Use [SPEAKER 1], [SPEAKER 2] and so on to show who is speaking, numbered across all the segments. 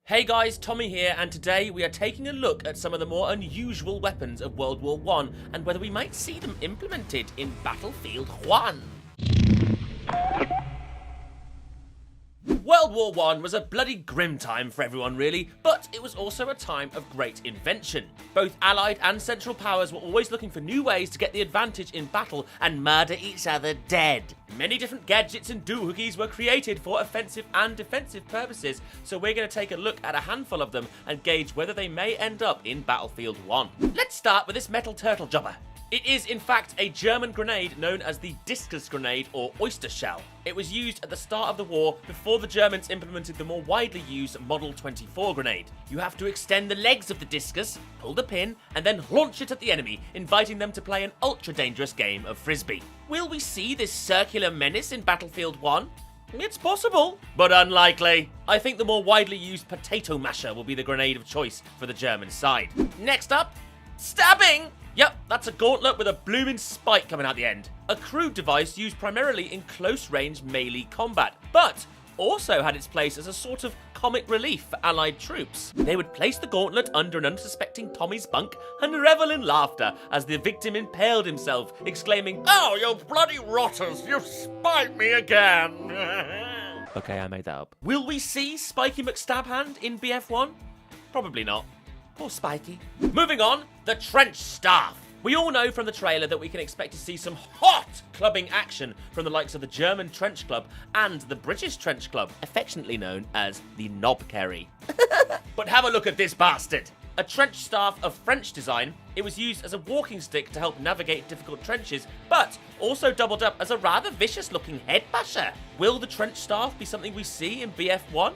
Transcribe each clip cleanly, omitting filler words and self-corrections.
[SPEAKER 1] Hey guys, Tommy here, and today we are taking a look at some of the more unusual weapons of World War I and whether we might see them implemented in Battlefield 1. World War I was a bloody grim time for everyone really, but it was also a time of great invention. Both Allied and Central Powers were always looking for new ways to get the advantage in battle and murder each other dead. Many different gadgets and doohickeys were created for offensive and defensive purposes, so we're going to take a look at a handful of them and gauge whether they may end up in Battlefield 1. Let's start with this metal turtle jobber. It is, in fact, a German grenade known as the Discus grenade or oyster shell. It was used at the start of the war before the Germans implemented the more widely used Model 24 grenade. You have to extend the legs of the Discus, pull the pin, and then launch it at the enemy, inviting them to play an ultra-dangerous game of Frisbee. Will we see this circular menace in Battlefield 1? It's possible, but unlikely. I think the more widely used potato masher will be the grenade of choice for the German side. Next up, stabbing! Yep, that's a gauntlet with a blooming spike coming out the end. A crude device used primarily in close-range melee combat, but also had its place as a sort of comic relief for Allied troops. They would place the gauntlet under an unsuspecting Tommy's bunk and revel in laughter as the victim impaled himself, exclaiming, "Oh, you bloody rotters, you've spiked me again!" Okay, I made that up. Will we see Spiky McStabhand in BF1? Probably not. Or Spiky. Moving on, the trench staff. We all know from the trailer that we can expect to see some hot clubbing action from the likes of the German Trench Club and the British Trench Club, affectionately known as the Knobkerry. But have a look at this bastard. A trench staff of French design, it was used as a walking stick to help navigate difficult trenches, but also doubled up as a rather vicious-looking head basher. Will the trench staff be something we see in BF1?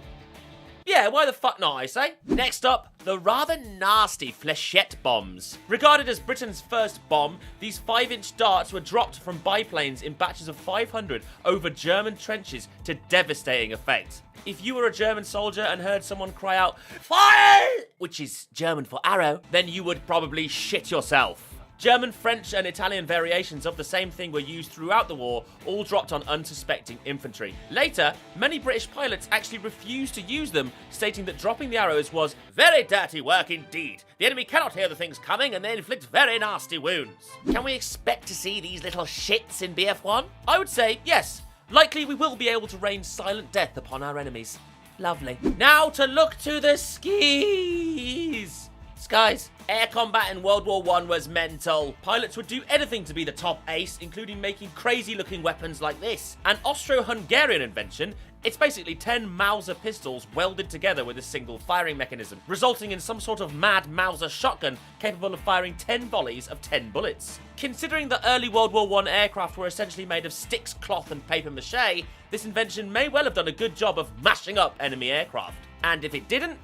[SPEAKER 1] Yeah, why the fuck not, I say? Next up, the rather nasty fléchette bombs. Regarded as Britain's first bomb, these 5-inch darts were dropped from biplanes in batches of 500 over German trenches to devastating effect. If you were a German soldier and heard someone cry out, "Fire!" which is German for arrow, then you would probably shit yourself. German, French, and Italian variations of the same thing were used throughout the war, all dropped on unsuspecting infantry. Later, many British pilots actually refused to use them, stating that dropping the arrows was very dirty work indeed. The enemy cannot hear the things coming and they inflict very nasty wounds. Can we expect to see these little shits in BF1? I would say yes. Likely we will be able to rain silent death upon our enemies. Lovely. Now to look to the skis. Skies. Air combat in World War I was mental. Pilots would do anything to be the top ace, including making crazy-looking weapons like this. An Austro-Hungarian invention, it's basically 10 Mauser pistols welded together with a single firing mechanism, resulting in some sort of mad Mauser shotgun capable of firing 10 volleys of 10 bullets. Considering that early World War I aircraft were essentially made of sticks, cloth, and papier-mâché, this invention may well have done a good job of mashing up enemy aircraft. And if it didn't,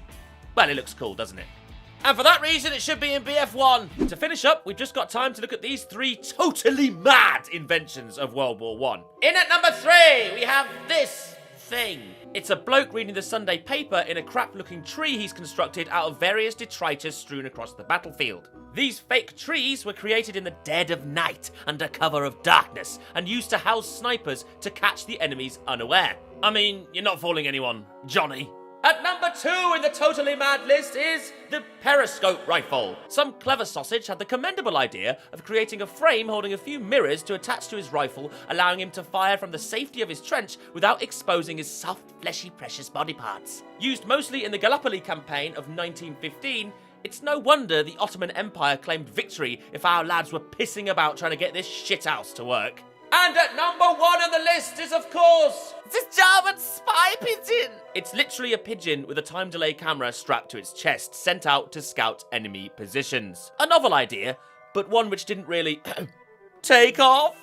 [SPEAKER 1] well, it looks cool, doesn't it? And for that reason, it should be in BF1. To finish up, we've just got time to look at these 3 totally mad inventions of World War I. In at number 3, we have this thing. It's a bloke reading the Sunday paper in a crap-looking tree he's constructed out of various detritus strewn across the battlefield. These fake trees were created in the dead of night, under cover of darkness, and used to house snipers to catch the enemies unaware. I mean, you're not fooling anyone, Johnny. At number 2 in the totally mad list is the periscope rifle. Some clever sausage had the commendable idea of creating a frame holding a few mirrors to attach to his rifle, allowing him to fire from the safety of his trench without exposing his soft, fleshy, precious body parts. Used mostly in the Gallipoli campaign of 1915, it's no wonder the Ottoman Empire claimed victory if our lads were pissing about trying to get this shithouse to work. And at number 1 on the list is, of course, the German spy pigeon. It's literally a pigeon with a time delay camera strapped to its chest, sent out to scout enemy positions. A novel idea, but one which didn't really take off.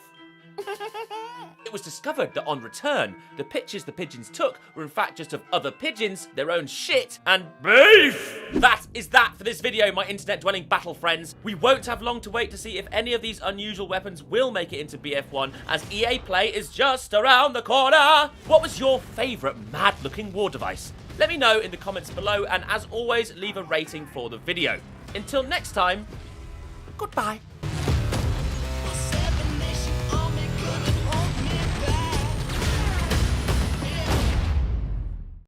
[SPEAKER 1] It was discovered that on return, the pictures the pigeons took were in fact just of other pigeons, their own shit, and beef! That is that for this video, my internet-dwelling battle friends. We won't have long to wait to see if any of these unusual weapons will make it into BF1, as EA Play is just around the corner! What was your favourite mad-looking war device? Let me know in the comments below, and as always, leave a rating for the video. Until next time, goodbye.